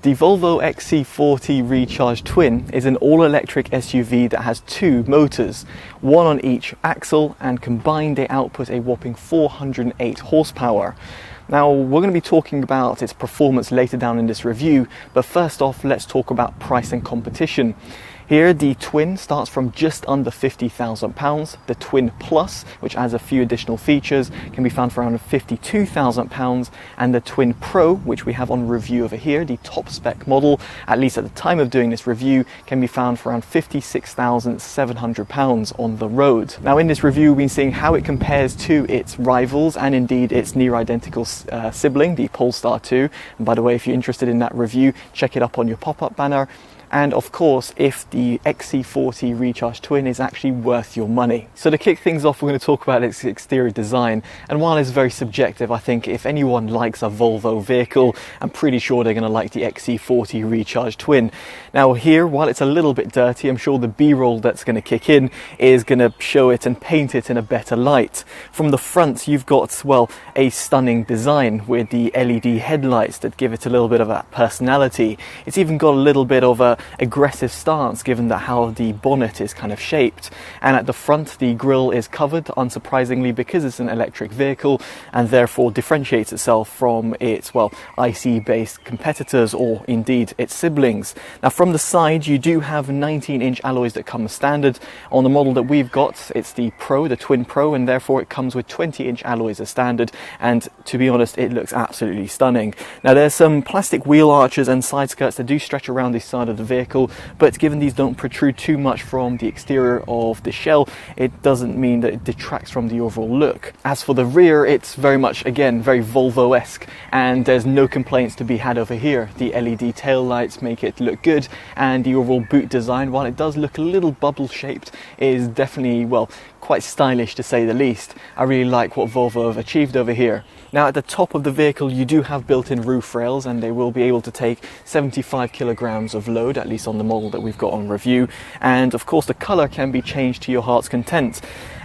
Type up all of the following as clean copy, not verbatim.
The Volvo XC40 Recharge Twin is an all-electric SUV that has two motors, one on each axle, and combined they output a whopping 408 horsepower. Now, we're going to be talking about its performance later down in this review, but first off, let's talk about price and competition. Here, the Twin starts from just under £50,000. The Twin Plus, which adds a few additional features, can be found for around £52,000. And the Twin Pro, which we have on review over here, the top spec model, at least at the time of doing this review, can be found for around £56,700 on the road. Now, in this review, we've been seeing how it compares to its rivals and indeed its near identical sibling, the Polestar 2. And by the way, if you're interested in that review, check it up on your pop-up banner. And of course, if the XC40 Recharge Twin is actually worth your money. So to kick things off, we're going to talk about its exterior design. And while it's very subjective, I think if anyone likes a Volvo vehicle, I'm pretty sure they're going to like the XC40 Recharge Twin. Now here, while it's a little bit dirty, I'm sure the B-roll that's going to kick in is going to show it and paint it in a better light. From the front, you've got, well, a stunning design with the LED headlights that give it a little bit of a personality. It's even got a little bit of a aggressive stance given that how the bonnet is kind of shaped, and at the front the grille is covered, unsurprisingly, because it's an electric vehicle and therefore differentiates itself from its, well, IC based competitors or indeed its siblings. Now from the side you do have 19-inch alloys that come standard. On the model that we've got, it's the Pro, the Twin Pro, and therefore it comes with 20-inch alloys as standard, and to be honest, it looks absolutely stunning. Now there's some plastic wheel arches and side skirts that do stretch around the side of the vehicle, but given these don't protrude too much from the exterior of the shell, it doesn't mean that it detracts from the overall look. As for the rear, it's very much, again, very Volvo-esque, and there's no complaints to be had over here. The LED tail lights make it look good, and the overall boot design, while it does look a little bubble shaped, is definitely, well, quite stylish to say the least. I really like what Volvo have achieved over here. Now at the top of the vehicle you do have built-in roof rails, and they will be able to take 75 kilograms of load, at least on the model that we've got on review, and of course the colour can be changed to your heart's content.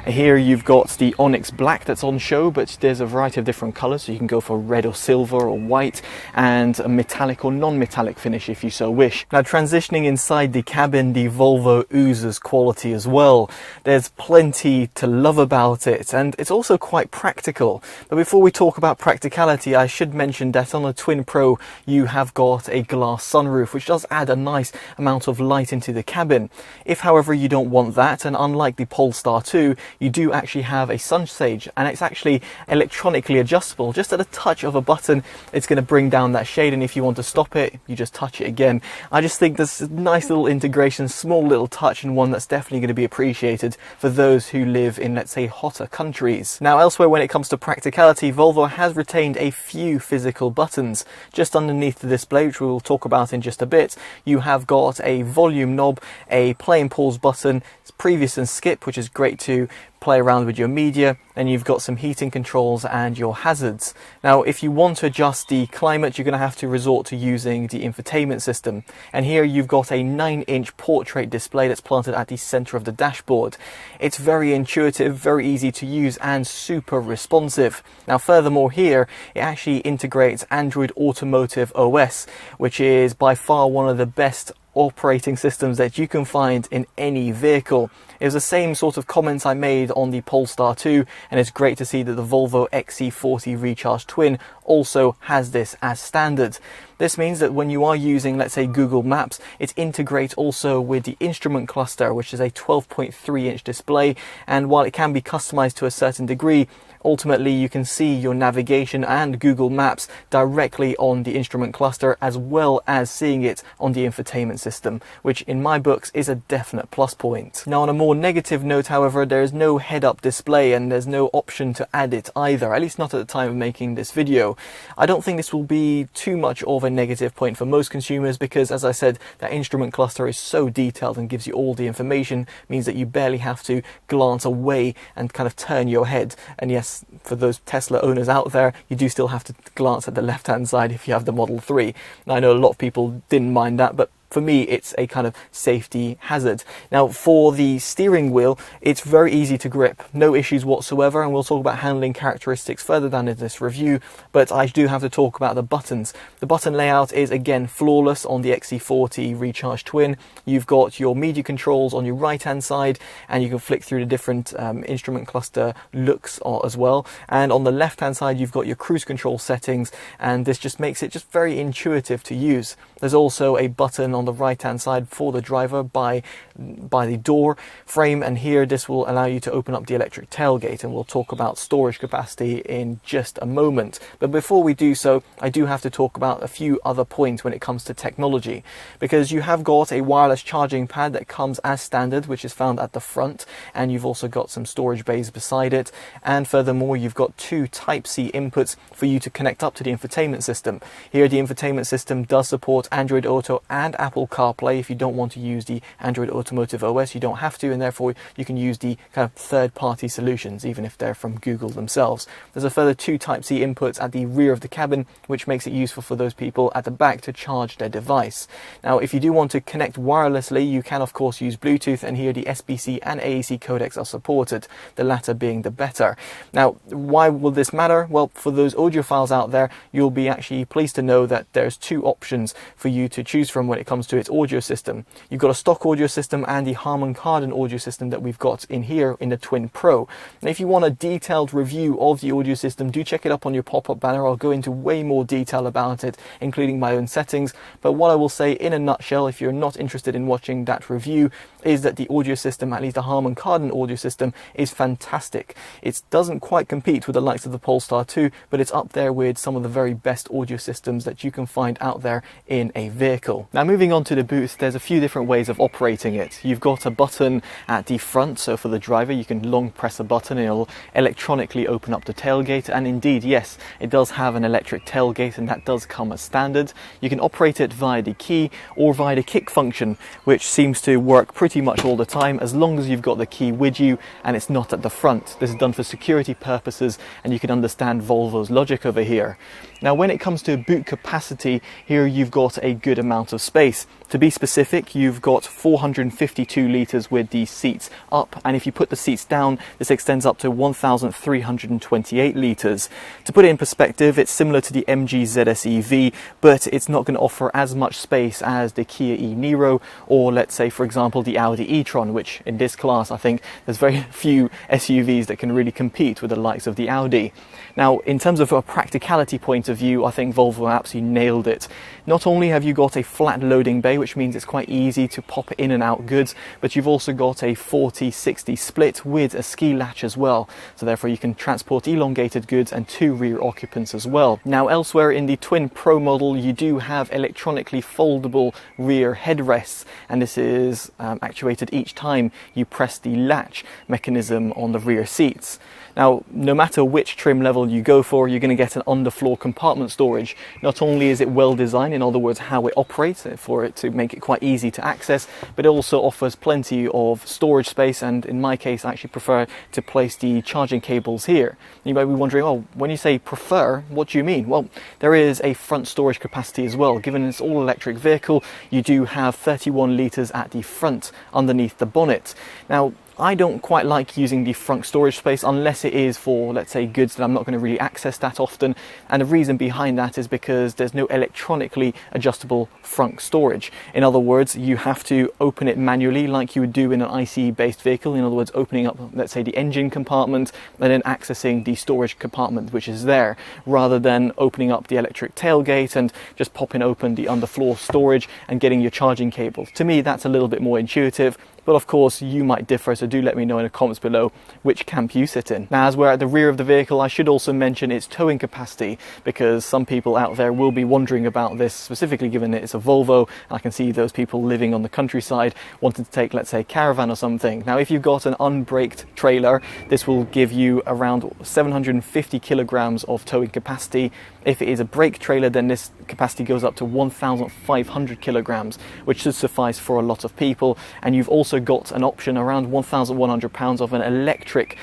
Here you've got the Onyx Black that's on show, but there's a variety of different colours, so you can go for red or silver or white, and a metallic or non-metallic finish if you so wish. Now transitioning inside the cabin, the Volvo oozes quality as well. There's plenty to love about it, and it's also quite practical. But before we talk about practicality, I should mention that on the Twin Pro you have got a glass sunroof, which does add a nice amount of light into the cabin. If however you don't want that, and unlike the Polestar 2, you do actually have a sunshade, and it's actually electronically adjustable. Just at a touch of a button, it's going to bring down that shade, and if you want to stop it, you just touch it again. I just think this is a nice little integration, small little touch, and one that's definitely going to be appreciated for those who live in, let's say, hotter countries. Now elsewhere, when it comes to practicality, Volvo has retained a few physical buttons. Just underneath the display, which we will talk about in just a bit, you have got a volume knob, a play and pause button, previous and skip, which is great to play around with your media, and you've got some heating controls and your hazards. Now if you want to adjust the climate, you're going to have to resort to using the infotainment system, and here you've got a 9-inch portrait display that's planted at the center of the dashboard. It's very intuitive, very easy to use, and super responsive. Now furthermore, here it actually integrates Android Automotive OS, which is by far one of the best operating systems that you can find in any vehicle. It was the same sort of comments I made on the Polestar 2, and it's great to see that the Volvo XC40 Recharge Twin also has this as standard. This means that when you are using, let's say, Google Maps, it integrates also with the instrument cluster, which is a 12.3-inch display, and while it can be customized to a certain degree, ultimately you can see your navigation and Google Maps directly on the instrument cluster, as well as seeing it on the infotainment system, which in my books is a definite plus point. Now on a more negative note, however, there is no head-up display, and there's no option to add it either, at least not at the time of making this video. I don't think this will be too much of a negative point for most consumers, because as I said, that instrument cluster is so detailed and gives you all the information, means that you barely have to glance away and kind of turn your head. And yes, for those Tesla owners out there, you do still have to glance at the left hand side if you have the Model 3. Now I know a lot of people didn't mind that, but for me, it's a kind of safety hazard. Now, for the steering wheel, it's very easy to grip, no issues whatsoever, and we'll talk about handling characteristics further down in this review, but I do have to talk about the buttons. The button layout is, again, flawless on the XC40 Recharge Twin. You've got your media controls on your right-hand side, and you can flick through the different instrument cluster looks as well. And on the left-hand side, you've got your cruise control settings, and this just makes it just very intuitive to use. There's also a button on the right-hand side for the driver by the door frame, and here this will allow you to open up the electric tailgate, and we'll talk about storage capacity in just a moment. But before we do so, I do have to talk about a few other points when it comes to technology, because you have got a wireless charging pad that comes as standard, which is found at the front, and you've also got some storage bays beside it, and furthermore you've got two Type-C inputs for you to connect up to the infotainment system. Here the infotainment system does support Android Auto and Apple CarPlay. If you don't want to use the Android Automotive OS, you don't have to, and therefore you can use the kind of third-party solutions, even if they're from Google themselves. There's a further two Type-C inputs at the rear of the cabin, which makes it useful for those people at the back to charge their device. Now, if you do want to connect wirelessly, you can of course use Bluetooth, and here the SBC and AAC codecs are supported, the latter being the better. Now, why will this matter? Well, for those audiophiles out there, you'll be actually pleased to know that there's two options for you to choose from when it comes to its audio system. You've got a stock audio system and the Harman Kardon audio system that we've got in here in the Twin Pro. Now, if you want a detailed review of the audio system, do check it up on your pop-up banner. I'll go into way more detail about it, including my own settings. But what I will say in a nutshell, if you're not interested in watching that review, is that the audio system, at least the Harman Kardon audio system, is fantastic. It doesn't quite compete with the likes of the Polestar 2, but it's up there with some of the very best audio systems that you can find out there in a vehicle. Now, moving on to the boot, there's a few different ways of operating it. You've got a button at the front, so for the driver you can long press a button and it'll electronically open up the tailgate, and indeed, yes, it does have an electric tailgate, and that does come as standard. You can operate it via the key or via the kick function, which seems to work pretty much all the time as long as you've got the key with you and it's not at the front. This is done for security purposes, and you can understand Volvo's logic over here. Now, when it comes to boot capacity, here you've got a good amount of space. To be specific, you've got 452 litres with the seats up, and if you put the seats down, this extends up to 1,328 litres. To put it in perspective, it's similar to the MG ZS EV, but it's not going to offer as much space as the Kia e-Niro, or let's say, for example, the Audi e-tron, which in this class, I think there's very few SUVs that can really compete with the likes of the Audi. Now, in terms of a practicality point of view, I think Volvo absolutely nailed it. Not only have you got a flat loading bay, which means it's quite easy to pop in and out goods, but you've also got a 40-60 split with a ski latch as well. So therefore you can transport elongated goods and two rear occupants as well. Now, elsewhere in the Twin Pro model, you do have electronically foldable rear headrests, and this is actuated each time you press the latch mechanism on the rear seats. Now, no matter which trim level you go for, you're going to get an underfloor compartment storage. Not only is it well designed, in other words, how it operates, for it to make it quite easy to access, but it also offers plenty of storage space, and in my case, I actually prefer to place the charging cables here. You might be wondering, oh, when you say prefer, what do you mean? Well, there is a front storage capacity as well. Given it's all electric vehicle, you do have 31 litres at the front underneath the bonnet. Now, I don't quite like using the front storage space unless it is for, let's say, goods that I'm not going to really access that often. And the reason behind that is because there's no electronically adjustable front storage. In other words, you have to open it manually like you would do in an ICE-based vehicle. In other words, opening up, let's say, the engine compartment and then accessing the storage compartment, which is there, rather than opening up the electric tailgate and just popping open the underfloor storage and getting your charging cable. To me, that's a little bit more intuitive. But of course, you might differ, so do let me know in the comments below which camp you sit in. Now, as we're at the rear of the vehicle, I should also mention its towing capacity, because some people out there will be wondering about this, specifically given that it's a Volvo. I can see those people living on the countryside wanting to take, let's say, a caravan or something. Now, if you've got an unbraked trailer, this will give you around 750 kilograms of towing capacity. If it is a brake trailer, then this capacity goes up to 1,500 kilograms, which should suffice for a lot of people. And you've also got an option around 1,100 pounds of an electric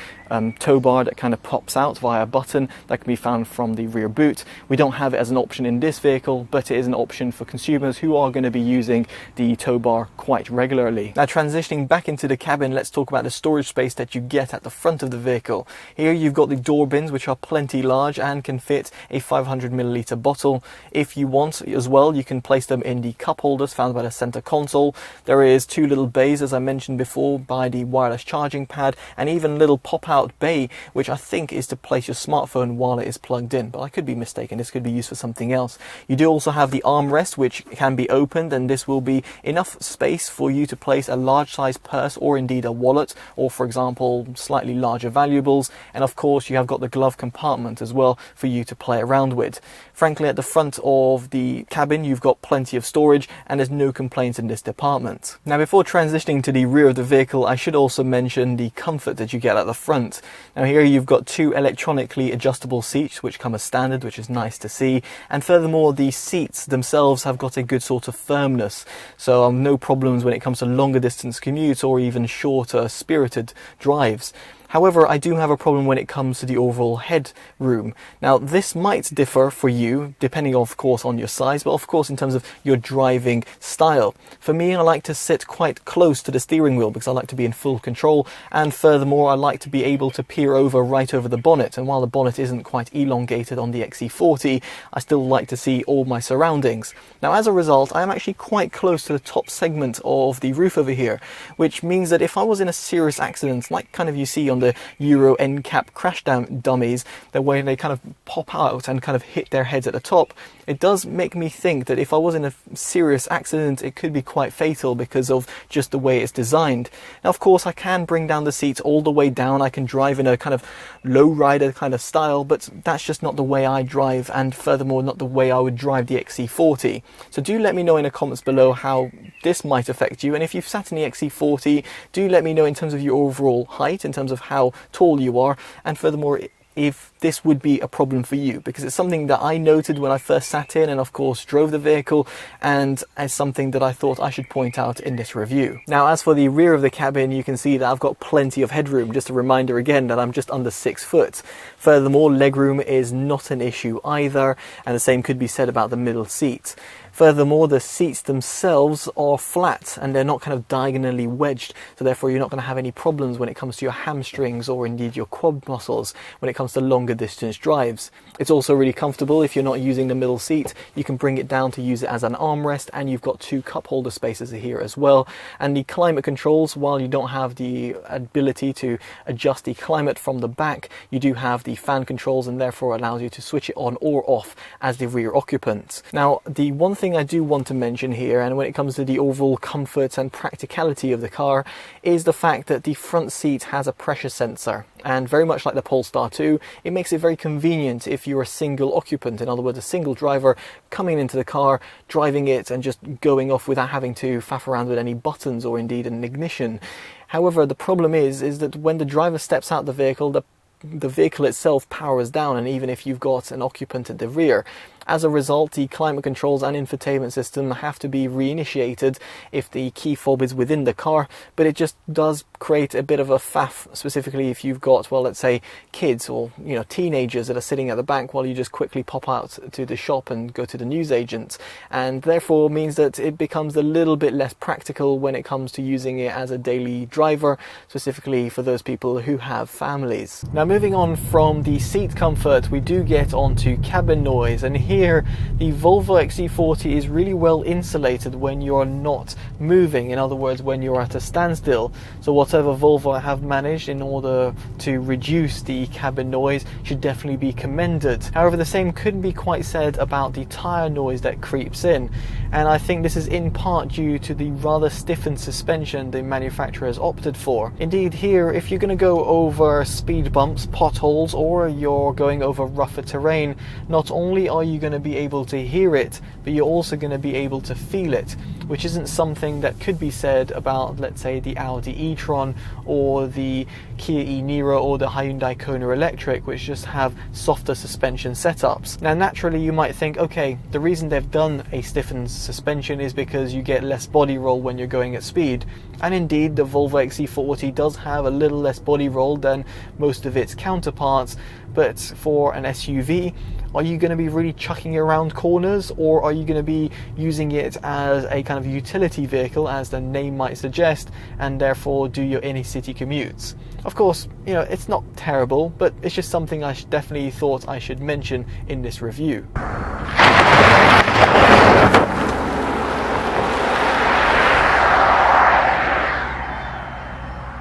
tow bar that kind of pops out via a button that can be found from the rear boot. We don't have it as an option in this vehicle, but it is an option for consumers who are going to be using the tow bar quite regularly. Now, transitioning back into the cabin, let's talk about the storage space that you get at the front of the vehicle. Here you've got the door bins, which are plenty large and can fit a 500ml bottle. If you want as well, you can place them in the cup holders found by the center console. There is 2 little bays, as I mentioned before, by the wireless charging pad, and even a little pop-out bay, which I think is to place your smartphone while it is plugged in, but I could be mistaken. This could be used for something else. You do also have the armrest, which can be opened, and this will be enough space for you to place a large size purse or indeed a wallet, or for example slightly larger valuables. And of course you have got the glove compartment as well for you to play around with. Frankly, at the front of the cabin you've got plenty of storage and there's no complaints in this department. Now, before transitioning to the rear of the vehicle, I should also mention the comfort that you get at the front. Now, here you've got 2 electronically adjustable seats which come as standard, which is nice to see, and furthermore the seats themselves have got a good sort of firmness, so no problems when it comes to longer distance commutes or even shorter spirited drives. However, I do have a problem when it comes to the overall headroom. Now, this might differ for you, depending of course on your size, but of course in terms of your driving style. For me, I like to sit quite close to the steering wheel because I like to be in full control, and furthermore I like to be able to peer over right over the bonnet, and while the bonnet isn't quite elongated on the XC40, I still like to see all my surroundings. Now, as a result, I am actually quite close to the top segment of the roof over here, which means that if I was in a serious accident, like kind of you see on the Euro NCAP crash dummies, the way they kind of pop out and kind of hit their heads at the top, it does make me think that if I was in a serious accident, it could be quite fatal because of just the way it's designed. Now, of course, I can bring down the seats all the way down. I can drive in a kind of low rider kind of style, but that's just not the way I drive, and furthermore not the way I would drive the XC40. So do let me know in the comments below how this might affect you, and if you've sat in the XC40, do let me know in terms of your overall height, in terms of how tall you are, and furthermore if this would be a problem for you, because it's something that I noted when I first sat in and of course drove the vehicle, and as something that I thought I should point out in this review. Now, as for the rear of the cabin, you can see that I've got plenty of headroom. Just a reminder again that I'm just under 6 foot. Furthermore, legroom is not an issue either, and the same could be said about the middle seat. Furthermore, the seats themselves are flat and they're not kind of diagonally wedged, so therefore you're not going to have any problems when it comes to your hamstrings or indeed your quad muscles when it comes to longer distance drives. It's also really comfortable. If you're not using the middle seat, you can bring it down to use it as an armrest, and you've got 2 cup holder spaces here as well. And the climate controls, while you don't have the ability to adjust the climate from the back, you do have the fan controls, and therefore allows you to switch it on or off as the rear occupant. Now, the one thing I do want to mention here, and when it comes to the overall comfort and practicality of the car, is the fact that the front seat has a pressure sensor, and very much like the Polestar 2, it makes it very convenient if you're a single occupant, in other words a single driver coming into the car, driving it and just going off without having to faff around with any buttons or indeed an ignition. However, the problem is that when the driver steps out the vehicle, the vehicle itself powers down, and even if you've got an occupant at the rear, as a result, the climate controls and infotainment system have to be reinitiated if the key fob is within the car, but it just does create a bit of a faff, specifically if you've got, well, let's say kids or teenagers that are sitting at the back while you just quickly pop out to the shop and go to the newsagent, and therefore means that it becomes a little bit less practical when it comes to using it as a daily driver, specifically for those people who have families. Now, moving on from the seat comfort, we do get onto cabin noise, and here the Volvo XC40 is really well insulated when you're not moving, in other words when you're at a standstill. So whatever Volvo have managed in order to reduce the cabin noise should definitely be commended. However, the same couldn't be quite said about the tyre noise that creeps in, and I think this is in part due to the rather stiffened suspension the manufacturer has opted for. Indeed, here, if you're going to go over speed bumps, potholes, or you're going over rougher terrain, not only are you going going to be able to hear it, but you're also going to be able to feel it, which isn't something that could be said about, let's say, the Audi e-tron or the Kia e-Niro or the Hyundai Kona Electric, which just have softer suspension setups. Now naturally you might think, okay, the reason they've done a stiffened suspension is because you get less body roll when you're going at speed, and indeed the Volvo XC40 does have a little less body roll than most of its counterparts. But for an SUV, are you going to be really chucking around corners, or are you going to be using it as a kind of utility vehicle, as the name might suggest, and therefore do your inner city commutes? Of course, you know, it's not terrible, but it's just something I definitely thought I should mention in this review.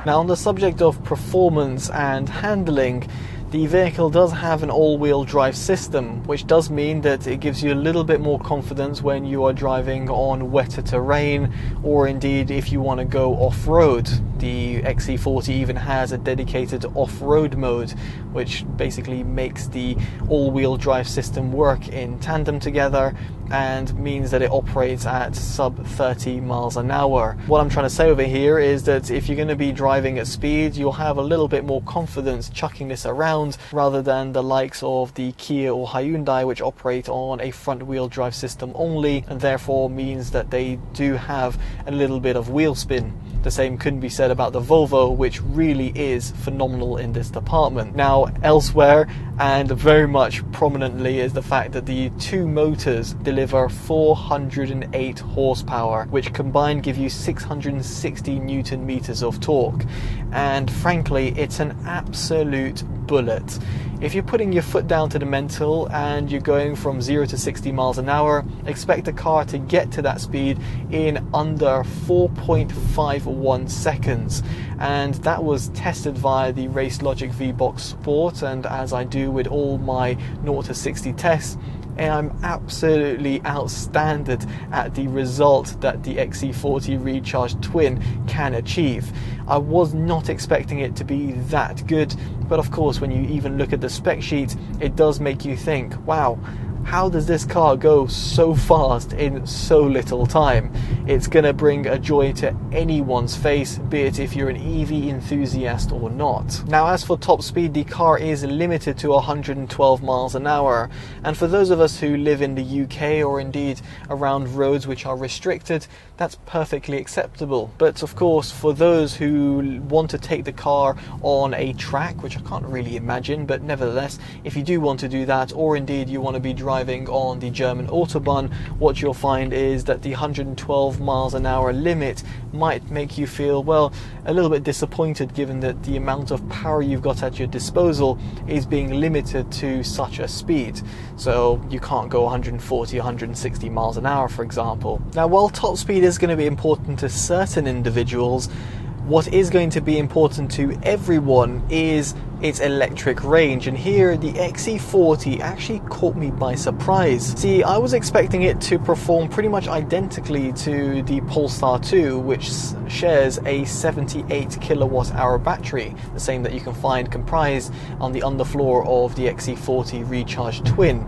Now, on the subject of performance and handling, the vehicle does have an all-wheel drive system, which does mean that it gives you a little bit more confidence when you are driving on wetter terrain, or indeed if you want to go off-road. The XC40 even has a dedicated off-road mode, which basically makes the all-wheel drive system work in tandem together and means that it operates at sub 30 miles an hour. What I'm trying to say over here is that if you're going to be driving at speed, you'll have a little bit more confidence chucking this around, rather than the likes of the Kia or Hyundai, which operate on a front-wheel drive system only, and therefore means that they do have a little bit of wheel spin. The same couldn't be said about the Volvo, which really is phenomenal in this department. Now, elsewhere, and very much prominently, is the fact that the two motors deliver 408 horsepower, which combined give you 660 Newton meters of torque. And frankly, it's an absolute bullet. If you're putting your foot down to the mental and you're going from 0 to 60 miles an hour, expect the car to get to that speed in under 4.51 seconds. And that was tested via the Race Logic V-Box Sport, and as I do with all my 0 to 60 tests, and I'm absolutely outstanded at the result that the XC40 Recharge Twin can achieve. I was not expecting it to be that good, but of course when you even look at the spec sheet, it does make you think, wow, how does this car go so fast in so little time? It's going to bring a joy to anyone's face, be it if you're an EV enthusiast or not. Now, as for top speed, the car is limited to 112 miles an hour. And for those of us who live in the UK or indeed around roads which are restricted, that's perfectly acceptable. But of course, for those who want to take the car on a track, which I can't really imagine, but nevertheless, if you do want to do that, or indeed you want to be driving on the German Autobahn, what you'll find is that the 112 miles an hour limit might make you feel, well, a little bit disappointed, given that the amount of power you've got at your disposal is being limited to such a speed. So you can't go 140, 160 miles an hour, for example. Now, while top speed is going to be important to certain individuals, what is going to be important to everyone is its electric range, and here the XC40 actually caught me by surprise. See, I was expecting it to perform pretty much identically to the Polestar 2, which shares a 78 kilowatt hour battery, the same that you can find comprised on the underfloor of the XC40 Recharge Twin.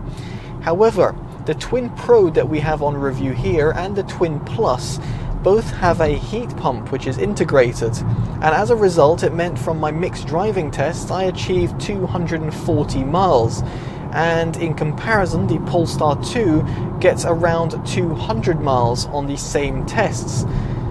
However, the Twin Pro that we have on review here and the Twin Plus both have a heat pump which is integrated, and as a result it meant from my mixed driving tests I achieved 240 miles, and in comparison the Polestar 2 gets around 200 miles on the same tests.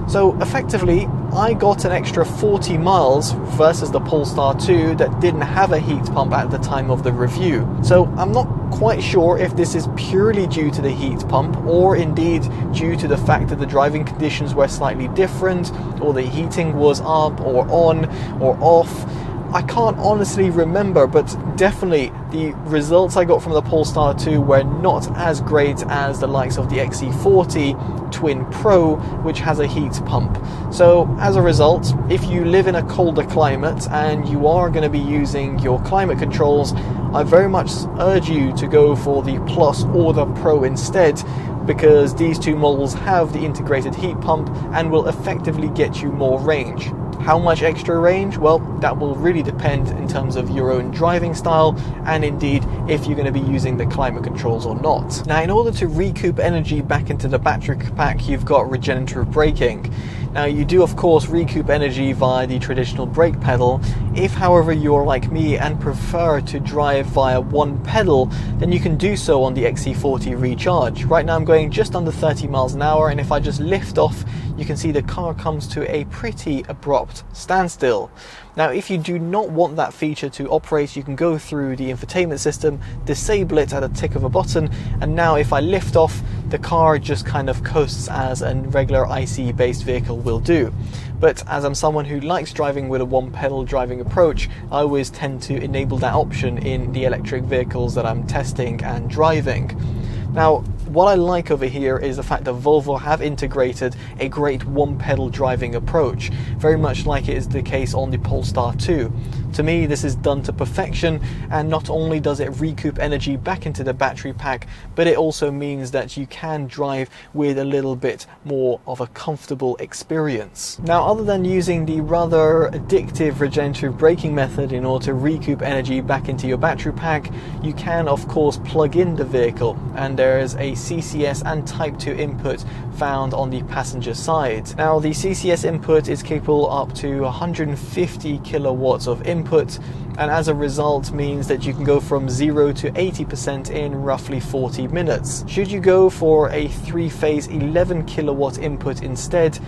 So effectively I got an extra 40 miles versus the Polestar 2 that didn't have a heat pump at the time of the review. So I'm not quite sure if this is purely due to the heat pump, or indeed due to the fact that the driving conditions were slightly different, or the heating was up or on or off. I can't honestly remember, but definitely the results I got from the Polestar 2 were not as great as the likes of the XC40 Twin Pro, which has a heat pump. So as a result, if you live in a colder climate and you are going to be using your climate controls, I very much urge you to go for the Plus or the Pro instead, because these two models have the integrated heat pump and will effectively get you more range. How much extra range? Well, that will really depend in terms of your own driving style and indeed if you're going to be using the climate controls or not. Now, in order to recoup energy back into the battery pack, you've got regenerative braking. Now, you do of course recoup energy via the traditional brake pedal. If however you're like me and prefer to drive via one pedal, then you can do so on the XC40 Recharge. Right now I'm going just under 30 miles an hour, and if I just lift off, you can see the car comes to a pretty abrupt standstill. Now, if you do not want that feature to operate, you can go through the infotainment system, disable it at a tick of a button, and now if I lift off, the car just kind of coasts as a regular ICE based vehicle will do. But as I'm someone who likes driving with a one pedal driving approach, I always tend to enable that option in the electric vehicles that I'm testing and driving. Now, what I like over here is the fact that Volvo have integrated a great one pedal driving approach, very much like it is the case on the Polestar 2. To me, this is done to perfection, and not only does it recoup energy back into the battery pack, but it also means that you can drive with a little bit more of a comfortable experience. Now, other than using the rather addictive regenerative braking method in order to recoup energy back into your battery pack, you can of course plug in the vehicle, and there is a CCS and Type 2 input found on the passenger side. Now, the CCS input is capable up to 150 kilowatts of input, and as a result means that you can go from 0 to 80% in roughly 40 minutes. Should you go for a 3-phase 11 kilowatt input instead,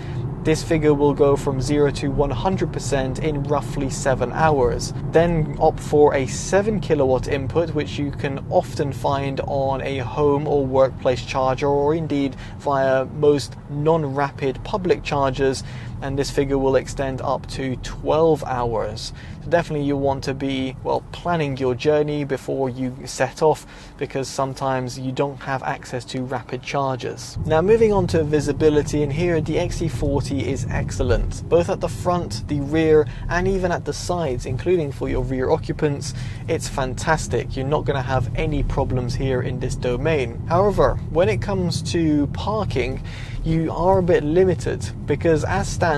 this figure will go from 0 to 100% in roughly 7 hours. Then opt for a 7 kilowatt input, which you can often find on a home or workplace charger, or indeed via most non-rapid public chargers, and this figure will extend up to 12 hours. So definitely you want to be, well, planning your journey before you set off, because sometimes you don't have access to rapid chargers. Now, moving on to visibility, and here the XC40 is excellent, both at the front, the rear, and even at the sides, including for your rear occupants. It's fantastic. You're not going to have any problems here in this domain. However, when it comes to parking, you are a bit limited, because as standard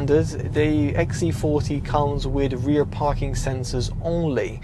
the XC40 comes with rear parking sensors only.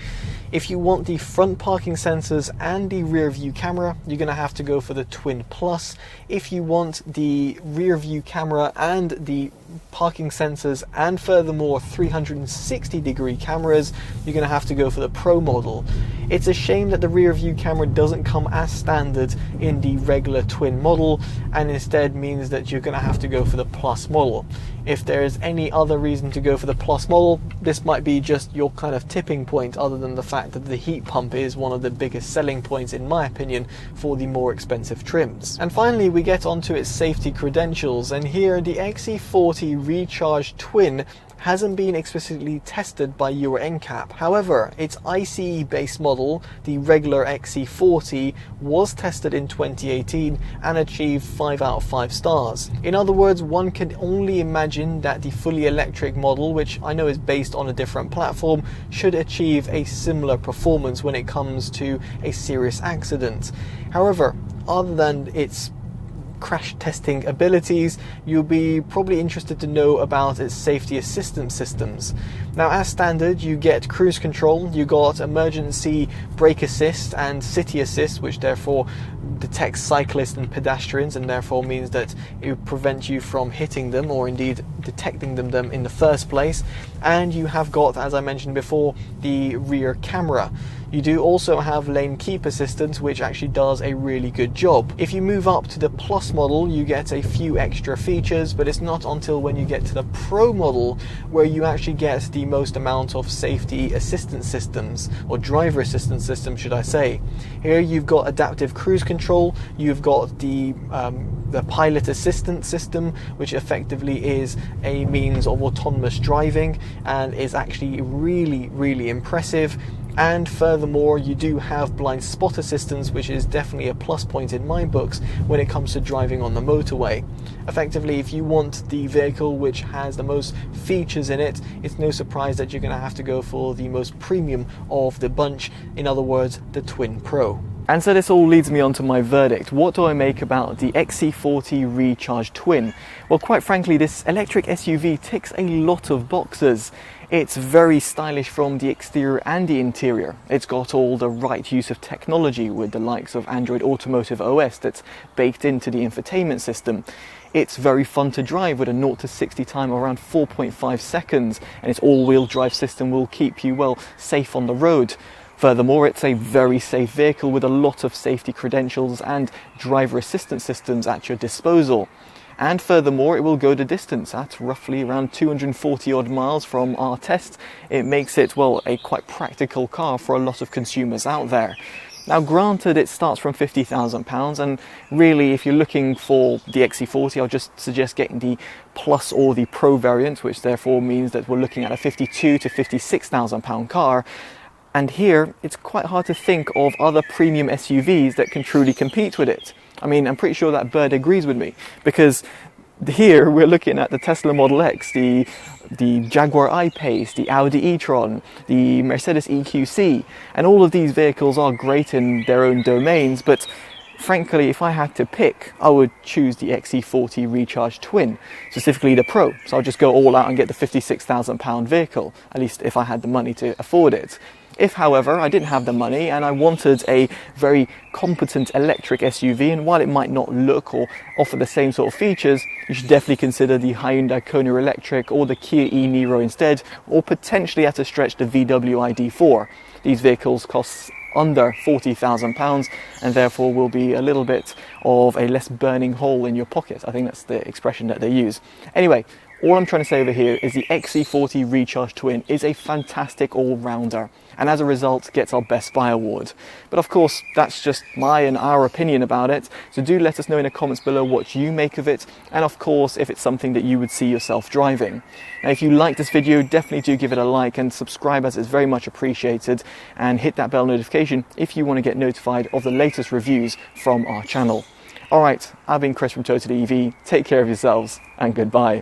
If you want the front parking sensors and the rear view camera, you're going to have to go for the Twin Plus. If you want the rear view camera and the parking sensors and furthermore 360-degree cameras, you're going to have to go for the Pro model. It's a shame that the rear view camera doesn't come as standard in the regular Twin model, and instead means that you're going to have to go for the Plus model. If there's any other reason to go for the Plus model, this might be just your kind of tipping point, other than the fact that the heat pump is one of the biggest selling points, in my opinion, for the more expensive trims. And finally, we get onto its safety credentials, and here the XC40 Recharge Twin hasn't been explicitly tested by Euro NCAP. However, its ICE based model, the regular XC40, was tested in 2018 and achieved 5 out of 5 stars. In other words, one can only imagine that the fully electric model, which I know is based on a different platform, should achieve a similar performance when it comes to a serious accident. However, other than its crash testing abilities, you'll be probably interested to know about its safety assistance systems. Now, as standard, you get cruise control, you got emergency brake assist and city assist, which therefore detects cyclists and pedestrians, and therefore means that it will prevent you from hitting them or indeed detecting them in the first place. And you have got, as I mentioned before, the rear camera. You do also have lane keep assistance, which actually does a really good job. If you move up to the Plus model, you get a few extra features, but it's not until when you get to the Pro model where you actually get the most amount of safety assistance systems, or driver assistance systems should I say. Here you've got adaptive cruise control, you've got the pilot assistance system, which effectively is a means of autonomous driving and is actually really impressive. And furthermore, you do have blind spot assistance, which is definitely a plus point in my books when it comes to driving on the motorway. Effectively, if you want the vehicle which has the most features in it, it's no surprise that you're going to have to go for the most premium of the bunch, in other words, the Twin Pro. And so this all leads me on to my verdict. What do I make about the XC40 Recharge Twin? Well, quite frankly, this electric SUV ticks a lot of boxes. It's very stylish from the exterior and the interior. It's got all the right use of technology with the likes of Android Automotive OS that's baked into the infotainment system. It's very fun to drive with a 0 to 60 time around 4.5 seconds, and its all-wheel drive system will keep you, well, safe on the road. Furthermore, it's a very safe vehicle with a lot of safety credentials and driver assistance systems at your disposal. And furthermore, it will go the distance at roughly around 240 odd miles from our tests. It makes it, well, a quite practical car for a lot of consumers out there. Now, granted, it starts from £50,000, and really, if you're looking for the XC40, I'll just suggest getting the Plus or the Pro variant, which therefore means that we're looking at a £52,000 to £56,000 car. And here, it's quite hard to think of other premium SUVs that can truly compete with it. I mean, I'm pretty sure that Bird agrees with me, because here we're looking at the Tesla Model X, the Jaguar I-Pace, the Audi e-tron, the Mercedes EQC, and all of these vehicles are great in their own domains, but frankly, if I had to pick, I would choose the XC40 Recharge Twin, specifically the Pro. So I'll just go all out and get the £56,000 vehicle, at least if I had the money to afford it. If, however, I didn't have the money and I wanted a very competent electric SUV, and while it might not look or offer the same sort of features, you should definitely consider the Hyundai Kona Electric or the Kia e-Niro instead, or potentially at a stretch the VW ID4. These vehicles cost under £40,000 and therefore will be a little bit of a less burning hole in your pocket. I think that's the expression that they use. Anyway, all I'm trying to say over here is the XC40 Recharge Twin is a fantastic all-rounder, and as a result gets our Best Buy award. But of course, that's just my and our opinion about it, so do let us know in the comments below what you make of it, and of course if it's something that you would see yourself driving. Now, if you like this video, definitely do give it a like and subscribe, as it's very much appreciated, and hit that bell notification if you want to get notified of the latest reviews from our channel. Alright, I've been Chris from TotallyEV, take care of yourselves, and goodbye.